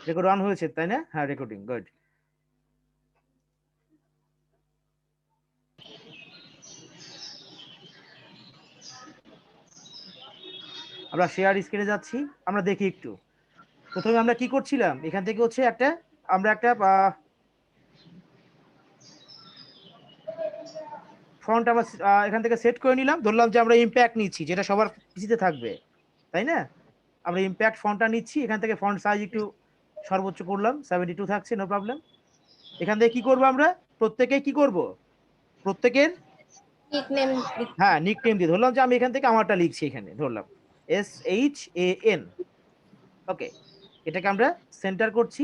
Record on হয়েছে তাই না? হ্যাঁ, রেকর্ডিং, গুড। আমরা শেয়ার স্ক্রিনে যাচ্ছি, আমরা দেখি একটু। প্রথমে আমরা কি করছিলাম, এখান থেকে হচ্ছে আমরা একটা ফন্ট আমরা এখান থেকে সেট করে নিলাম, ধরলাম যে আমরা ইম্প্যাক্ট নিচ্ছি, যেটা সবার পিসিতে থাকবে, তাই না? আমরা ইম্প্যাক্ট ফন্টটা নিচ্ছি, এখান থেকে ফন্ট সাইজ একটু সর্বোচ্চ করলাম, 72 থাকছে, নো প্রবলেম। এখান থেকে কি করব আমরা, প্রত্যেকে কি করব, প্রত্যেকের নিকনেম। হ্যাঁ নিক নেম দিয়ে ধরলাম যে আমি এখান থেকে আমারটা লিখছি, এখানে ধরলাম SHAN। ওকে, এটাকে আমরা সেন্টার করছি,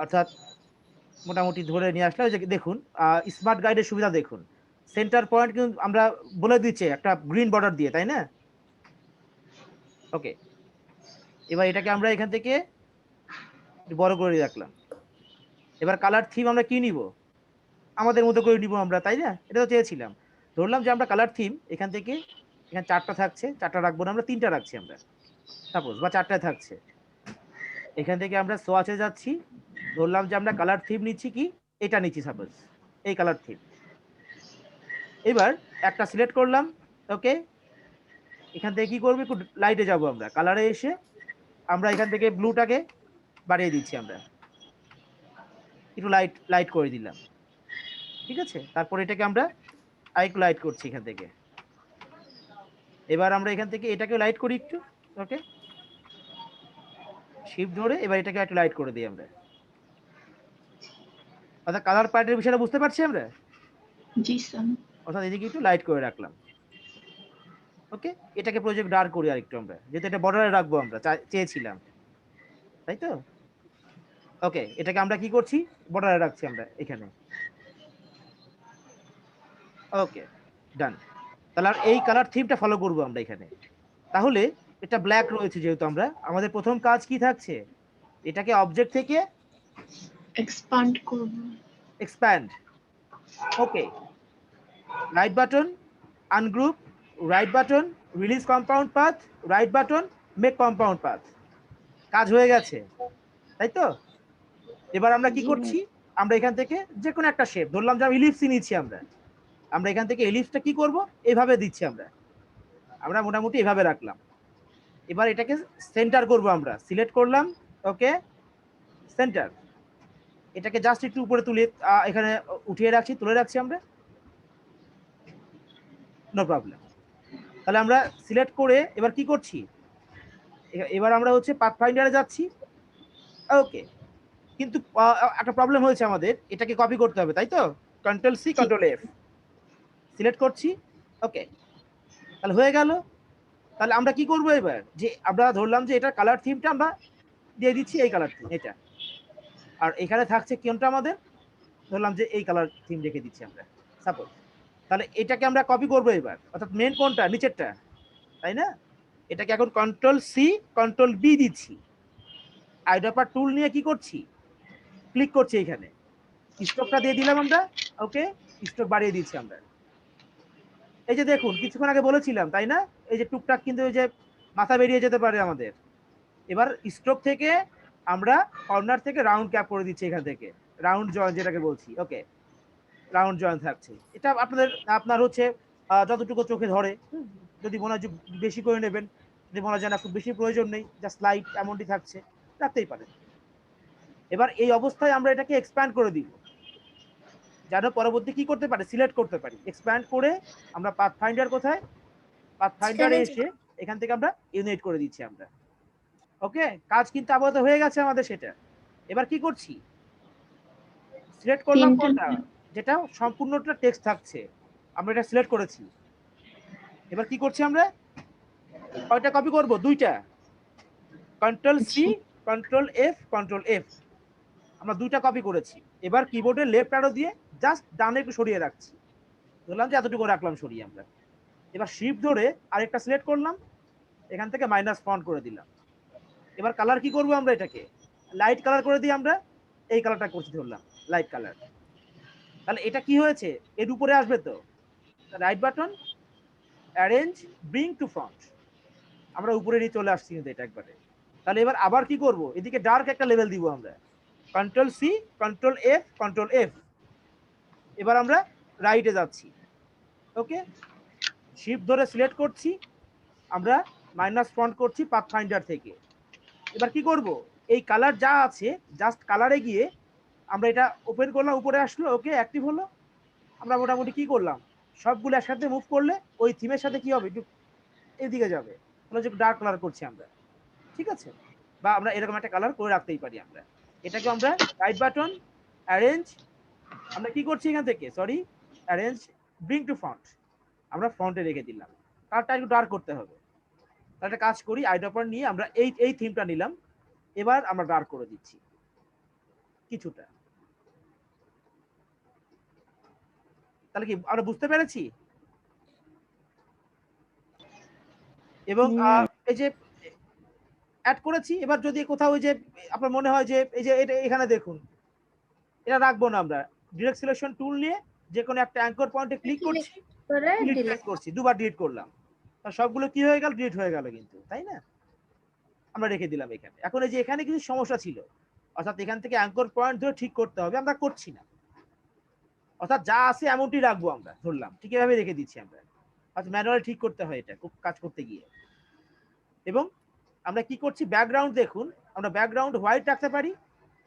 অর্থাৎ মোটামুটি ধরে নিয়ে আসলে, ওই যে দেখুন স্মার্ট গাইডের সুবিধা দেখুন, সেন্টার পয়েন্ট কিন্তু আমরা বলে দিচ্ছে একটা গ্রিন বর্ডার দিয়ে, তাই না? ওকে, এবার এটাকে আমরা এখান থেকে বড় করে রাখলাম। এবার কালার থিম আমরা কি নিব, আমাদের মতো করে নিব আমরা, তাই না? এটা তো চেয়েছিলাম। ধরলাম যে আমরা কালার থিম এখান থেকে, এখানে 4টা থাকছে, 4টা রাখবো না, আমরা 3টা রাখছি আমরা সাপোজ, বা 4টায় থাকছে। এখান থেকে আমরা সোয়াচে যাচ্ছি, ধরলাম যে আমরা কালার থিম নিচ্ছি কি, এটা নিচ্ছি সাপোজ, এই কালার থিম। এবার একটা সিলেক্ট করলাম, ওকে। এখান থেকে কি করবো, একটু লাইটে যাব, আমরা কালারে এসে আমরা এখান থেকে ব্লুটাকে বাড়িয়ে দিচ্ছি, আমরা একটু লাইট লাইট করে দিলাম, ঠিক আছে। তারপর এটাকে আমরা আরেকটু লাইট করছি এখান থেকে। এবার আমরা এখান থেকে এটাকে লাইট করি একটু, ওকে, শিফট ধরে এবার এটাকে একটু লাইট করে দিই আমরা। অর্থাৎ কালার প্যালেটের বিষয়টা বুঝতে পারছি আমরা, জি স্যার। অর্থাৎ এদিকে একটু লাইট করে রাখলাম, ওকে। এটাকে প্রজেক্ট ডার্ক করি আরেকটু আমরা, যেহেতু এটা বর্ডারে রাখবো আমরা চেয়েছিলাম, তাই তো? ওকে, এটাকে আমরা কি করছি, বর্ডারে রাখছি আমরা এখানে, ওকে, ডান। তাহলে আর এই কালার থিমটা ফলো করবো আমরা এখানে। তাহলে এটা ব্ল্যাক রয়েছে, যেহেতু আমরা, আমাদের প্রথম কাজ কি থাকছে, এটাকে অবজেক্ট থেকে এক্সপান্ড করব। Expand, okay, right button ungroup, right button release compound path, right button make compound path. কাজ হয়ে গেছে, তাই তো? এবার আমরা কি জি করছি, আমরা এখান থেকে যে কোনো একটা শেপ ধরলাম, যে ইলিপসই নিচ্ছি আমরা, আমরা এখান থেকে ইলিপসটা কি করব, এইভাবে দিচ্ছি আমরা, আমরা মোটামুটি এভাবে রাখলাম। এবার এটাকে সেন্টার করব, আমরা সিলেক্ট করলাম, ওকে, সেন্টার। এটাকে জাস্ট একটু উপরে তুলে এখানে উঠিয়ে রাখছি, তুলে রাখছি আমরা, নো প্রবলেম। তাহলে আমরা সিলেক্ট করে এবার কি করছি, এবার আমরা হচ্ছে পাথফাইন্ডারে যাচ্ছি, ওকে। কিন্তু একটা প্রবলেম হয়েছে আমাদের, এটাকে কপি করতে হবে, তাই তো? Control C G control F, select করছি, ওকে, তাহলে হয়ে গেল। তাহলে আমরা কি করব এবার, যে আমরা ধরলাম যে এটা কালার থিমটা আমরা দিয়ে দিচ্ছি, এই কালার থিম এটা, আর এখানে থাকছে কোনটা আমাদের, ধরলাম যে এই কালার থিম রেখে দিচ্ছি আমরা সাপোজ। তাহলে এটাকে আমরা কপি করবো এবার, অর্থাৎ মেন কোনটা, নিচেরটা, তাই না? এটাকে এখন কন্ট্রোল সি কন্ট্রোল বি দিচ্ছি, আইড্রপার টুল নিয়ে কি করছি, ক্লিক করছি, এখানে স্ট্রোকটা দিয়ে দিলাম আমরা, ওকে, স্ট্রোক বাড়িয়ে দিচ্ছি আমরা। এই যে দেখুন, কিছুক্ষণ আগে বলেছিলাম, তাই না? এই যে টুকটাক কিন্তু এই যে মাথা বেরিয়ে যেতে পারে আমাদের। এবার স্ট্রোক থেকে আমরা কর্নার থেকে রাউন্ড ক্যাপ করে দিচ্ছি, এখান থেকে রাউন্ড জয়েন যেটাকে বলছি, ওকে, রাউন্ড জয়েন থাকছে। এটা আপনার হচ্ছে যতটুকু চোখে ধরে, যদি মনে হয় যে বেশি করে নেবেন, যদি মনে হয় যে না খুব বেশি প্রয়োজন নেই, জাস্ট লাইট এমনটি থাকছে, রাখতেই পারেন। এবার এই অবস্থায় আমরা এটাকে এক্সপ্যান্ড করে দিব, যেন পরবর্তী কি করতে পারে, সিলেক্ট করতে পারি। এক্সপ্যান্ড করে আমরা পাথফাইন্ডার কোথায়, পাথফাইন্ডারে এসে এখান থেকে আমরা ইউনিট করে দিচ্ছি আমরা, ওকে। কাজ কিন্তু আপাতত হয়ে গেছে আমাদের সেটা। এবার কি করছি, সিলেক্ট করলাম তিনটা কোনটা, যেটা সম্পূর্ণটা টেক্সট থাকছে, আমরা এটা সিলেক্ট করেছি। এবার কি করছি আমরা, কয়টা কপি করব, দুইটা, control C G control F control F, আমরা দুইটা কপি করেছি। এবার কিবোর্ডের লেফট অ্যারো দিয়ে জাস্ট ডানে একটু সরিয়ে রাখছি, ধরলাম যে এতটুকু রাখলাম সরিয়ে আমরা। এবার শিফট ধরে আরেকটা সিলেক্ট করলাম, এখান থেকে মাইনাস ফন্ট করে দিলাম। এবার কালার কি করব, আমরা এটাকে লাইট কালার করে দিই, আমরা এই কালারটা করছি, ধরলাম লাইট কালার। তাহলে এটা কি হয়েছে, এর উপরে আসবে তো, right button arrange bring to front, আমরা উপরে নিয়ে চলে আসছি কিন্তু এটা একবারে, তাহলে এবার আবার কি করব, এদিকে ডার্ক একটা লেভেল দিব আমরা, control C, control F, control F. এবার আমরা রাইটে যাচ্ছি। ওকে, শিফট ধরে সিলেক্ট করছি, আমরা মাইনাস ফন্ট করছি পাথফাইন্ডার থেকে। এবার কি করব, এই কালার যা আছে জাস্ট কালারে গিয়ে আমরা এটা ওপেন করলাম, উপরে আসলো, ওকে অ্যাক্টিভ হলো। আমরা মোটামুটি কি করলাম, সবগুলো একসাথে মুভ করলে ওই থিমের সাথে কি হবে, একটু এদিকে যাবে, তাহলে যে ডার্ক কালার করছি আমরা, ঠিক আছে। বা আমরা এরকম একটা কালার করে রাখতেই পারি আমরা। এটাকে আমরা রাইট বাটন অ্যারেঞ্জ, আমরা কি করছি এখান থেকে, sorry, arrange bring to font, আমরা ফন্টে রেখে দিলাম। কালারটা একটু ডার্ক করতে হবে। তাহলে একটা কাজ করি, আইড্রপার নিয়ে আমরা এই থিমটা নিলাম, এবার আমরা ডার্ক করে দিচ্ছি কিছুটা। তাহলে কি আমরা বুঝতে পেরেছি? এবং এই যে অ্যাড করেছি, এবার যদি কোথাও ওই যে আপনার মনে হয় যে এই যে এটা এখানে দেখুন, এটা রাখবো না, আমরা ডিরেক্ট সিলেকশন টুল নিয়ে যে কোনো একটা অ্যাঙ্কর পয়েন্টে ক্লিক করছি, ডিলিট করছি, দুবার ডিলিট করলাম, সবগুলো কি হয়ে গেল, ডিলিট হয়ে গেল কিন্তু, তাই না? আমরা রেখে দিলাম এখানে। এখন এই যে এখানে কিছু সমস্যা ছিল, অর্থাৎ এখান থেকে অ্যাঙ্কর পয়েন্ট ধরে ঠিক করতে হবে, আমরা করছি না, অর্থাৎ যা আছে এমনটি রাখবো, আমরা ধরলাম ঠিক এভাবে রেখে দিচ্ছি আমরা, অর্থাৎ ম্যানুয়ালি ঠিক করতে হয় এটা কাজ করতে গিয়ে। এবং আমরা কি করছি, ব্যাকগ্রাউন্ড দেখুন, আমরা ব্যাকগ্রাউন্ড হোয়াইট রাখতে পারি,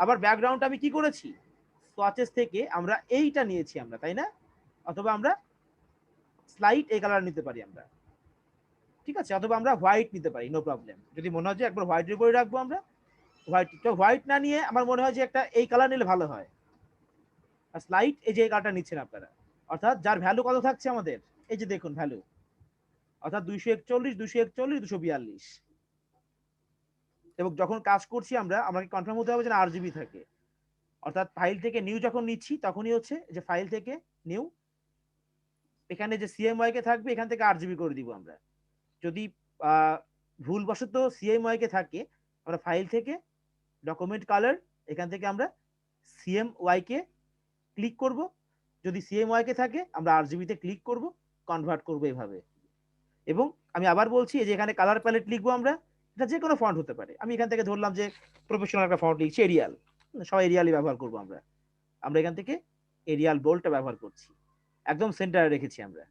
আবার ব্যাকগ্রাউন্ড আমি কি করেছি, সোয়াচেস থেকে আমরা এইটা নিয়েছি আমরা, তাই না? অথবা আমরা স্লাইট এই কালার নিতে পারি আমরা, ঠিক আছে, অথবা আমরা হোয়াইট নিতে পারি, নো প্রবলেম। যদি মনে হয় যে একবার হোয়াইটের উপরে রাখবো আমরা, হোয়াইট না নিয়ে আমার মনে হয় যে একটা এই কালার নিলে ভালো হয়, আর স্লাইট এই যে এই কালারটা নিচ্ছেন আপনারা, অর্থাৎ যার ভ্যালু কত থাকছে আমাদের, এই যে দেখুন ভ্যালু, অর্থাৎ 241, 241, 242। এবং যখন কাজ করছি আমরা, আমাকে কনফার্ম হতে হবে যেন আরজিবি থাকে, অর্থাৎ ফাইল থেকে নিউ যখন নিচ্ছি তখনই হচ্ছে যে ফাইল থেকে নিউ, এখানে যে সিএমওয়াই কে থাকবে এখান থেকে আরজিবি করে দিব আমরা। যদি ভুলবশত সিএমওয়াই কে থাকে, আমরা ফাইল থেকে ডকুমেন্ট কালার, এখান থেকে আমরা সিএমওয়াই কে ক্লিক করব, যদি সিএমওয়াই কে থাকে আমরা আরজিবি তে ক্লিক করব, কনভার্ট করব এভাবে। এবং আমি আবার বলছি, যে এখানে কালার প্যালেট লিখবো আমরা, এটা যে কোনো ফন্ট হতে পারে, আমি এখান থেকে ধরলাম যে প্রফেশনাল একটা ফন্ট লিখছি, এরিয়াল, সবাই এরিয়ালই ব্যবহার করবো আমরা, আমরা এখান থেকে এরিয়াল বোল্ডটা ব্যবহার করছি, একদম সেন্টারে রেখেছি আমরা।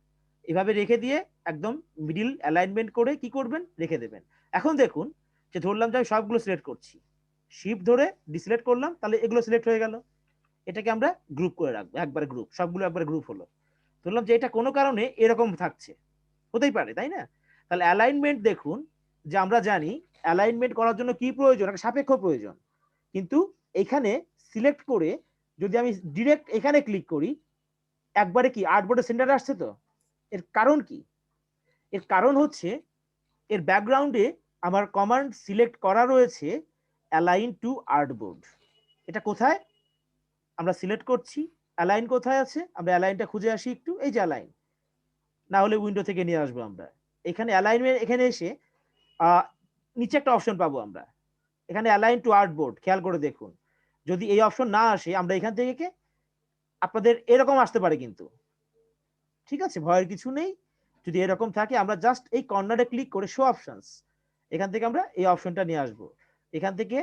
এভাবে রেখে দিয়ে একদম মিডিল অ্যালাইনমেন্ট করে কি করবেন, রেখে দেবেন। এখন দেখুন যে ধরলাম যে আমি সবগুলো সিলেক্ট করছি, শিফট ধরে ডিসিলেক্ট করলাম, তাহলে এগুলো সিলেক্ট হয়ে গেল। এটাকে আমরা গ্রুপ করে রাখবো, একবার গ্রুপ, সবগুলো একবার গ্রুপ হলো। ধরলাম যে এটা কোনো কারণে এরকম থাকছে, হতেই পারে, তাই না? তাহলে অ্যালাইনমেন্ট দেখুন, যে আমরা জানি অ্যালাইনমেন্ট করার জন্য কি প্রয়োজন, একটা সাপেক্ষ প্রয়োজন। কিন্তু এখানে সিলেক্ট করে যদি আমি ডিরেক্ট এখানে ক্লিক করি, একবারে কি আর্টবোর্ডের সেন্টারে আসছে। তো এর কারণ কি, এর কারণ হচ্ছে এর ব্যাকগ্রাউন্ডে আমার কমান্ড সিলেক্ট করা রয়েছে অ্যালাইন টু আর্টবোর্ড। এটা কোথায় আমরা সিলেক্ট করছি, অ্যালাইন কোথায় আছে, আমরা অ্যালাইনটা খুঁজে আসি একটু, এই যে অ্যালাইন, না হলে উইন্ডো থেকে নিয়ে আসবো আমরা। এখানে অ্যালাইনমেন্ট, এখানে এসে নিচে একটা অপশন পাবো আমরা, এখানে অ্যালাইন টু আর্টবোর্ড, খেয়াল করে দেখুন। যদি এই অপশন না আসে, আমরা এখান থেকে আপনাদের এরকম আসতে পারে কিন্তু, ঠিক আছে, ভয়ের কিছু নেই। যদি এরকম থাকে, আমরা জাস্ট এই কর্নারে ক্লিক করে শো অপশনস, এখান থেকে আমরা এই অপশনটা নিয়ে আসবো। এখান থেকে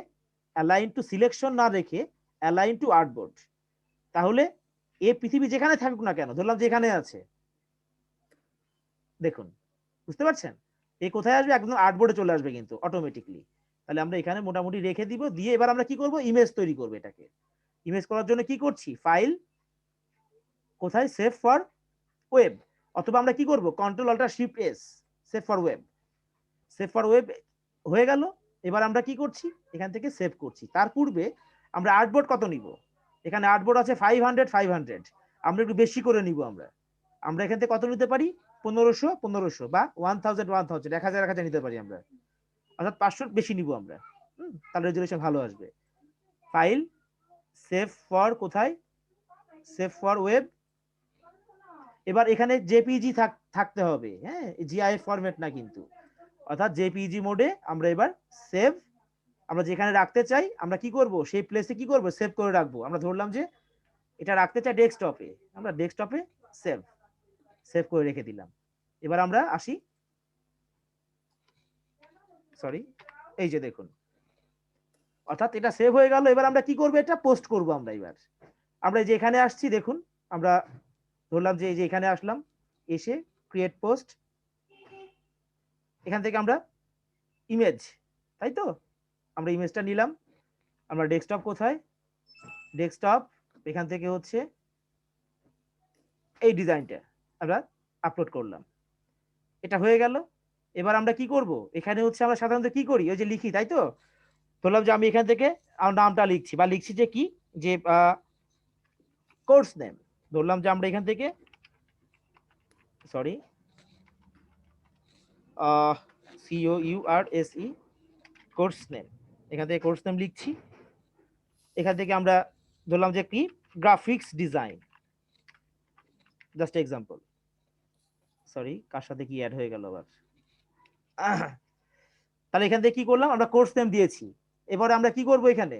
অ্যালাইন টু সিলেকশন না রেখে অ্যালাইন টু আর্টবোর্ড, তাহলে এই পৃথিবী যেখানে থাকুক না কেন, ধরলাম যে এখানে আছে, দেখুন, বুঝতে পারছেন, এই কোথায় আসবে, একদম আর্টবোর্ডে চলে আসবে কিন্তু অটোমেটিকলি। তাহলে আমরা এখানে মোটামুটি রেখে দিব, দিয়ে এবার আমরা কি করব, ইমেজ তৈরি করব। এটাকে ইমেজ করার জন্য কি করছি, ফাইল, কোথায়, সেভ ফর ওয়েব, অথবা আমরা কি করব, control alter shift S, save for web. Save for web হয়ে গেল। এবার আমরা কি করছি, এখান থেকে সেভ করছি। তার পূর্বে আমরা আর্টবোর্ড কত নিব, এখানে আর্টবোর্ড আছে 500, 500, আমরা একটু বেশি করে নিব। আমরা এখান থেকে কত নিতে পারি, 1500, 1500 বা 1000, 1000, 1000, 1000 নিতে পারি আমরা, অর্থাৎ 500 বেশি নিব আমরা, তাহলে রেজুলেশন ভালো আসবে। ফাইল, সেভ ফর, কোথায়, সেভ ফর ওয়েব। এবার এখানে জেপিজি থাকতে হবে, হ্যাঁ, জিআইএফ ফরম্যাট না কিন্তু, অর্থাৎ জেপিজি মোডে আমরা এবার সেভ, আমরা যেখানে রাখতে চাই আমরা কি করব, সেই প্লেসে কি করব, সেভ করে রাখবো। আমরা ধরলাম যে এটা রাখতে চাই ডেস্কটপে, আমরা ডেস্কটপে সেভ, সেভ করে রেখে দিলাম। এবার আমরা আসি, সরি, এই যে দেখুন অর্থাৎ এটা সেভ হয়ে গেল। এবার আমরা কি করব, এটা পোস্ট করব আমরা। এবার আমরা এই যে এখানে আসছি, দেখুন আমরা ধরলাম যে এই যে এখানে আসলাম, এসে ক্রিয়েট পোস্ট, এখান থেকে আমরা ইমেজ, তাই তো আমরা ইমেজটা নিলাম। আমরা ডেস্কটপ কোথায়, ডেস্কটপ, এখান থেকে হচ্ছে এই ডিজাইনটা আমরা আপলোড করলাম, এটা হয়ে গেল। এবার আমরা কি করব, এখানে হচ্ছে আমরা সাধারণত কি করি, ওই যে লিখি, তাই তো ধরলাম যে আমি এখান থেকে আমার নামটা লিখছি, বা লিখছি যে কি, যে কোর্স নেম, ধরলাম যে আমরা এখান থেকে সরি COURSE কোর্স নেম, এখান থেকে কোর্স নেম লিখছি। এখান থেকে আমরা ধরলাম যে কি graphics design, just example. Sorry, কার সাথে কি অ্যাড হয়ে গেল আবার। তাহলে এখান থেকে কি করলাম, আমরা কোর্স নেম দিয়েছি। এবারে আমরা কি করব, এখানে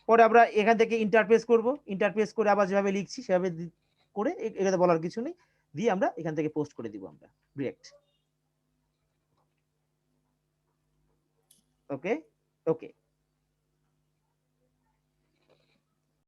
পরে আমরা এখান থেকে ইন্টারপ্রেস করব, ইন্টারপ্রেস করে আবার যেভাবে লিখছি সেভাবে করে, এখানে বলার কিছু নেই, দিয়ে আমরা এখান থেকে পোস্ট করে দিব আমরা ডিরেক্ট। ওকে ওকে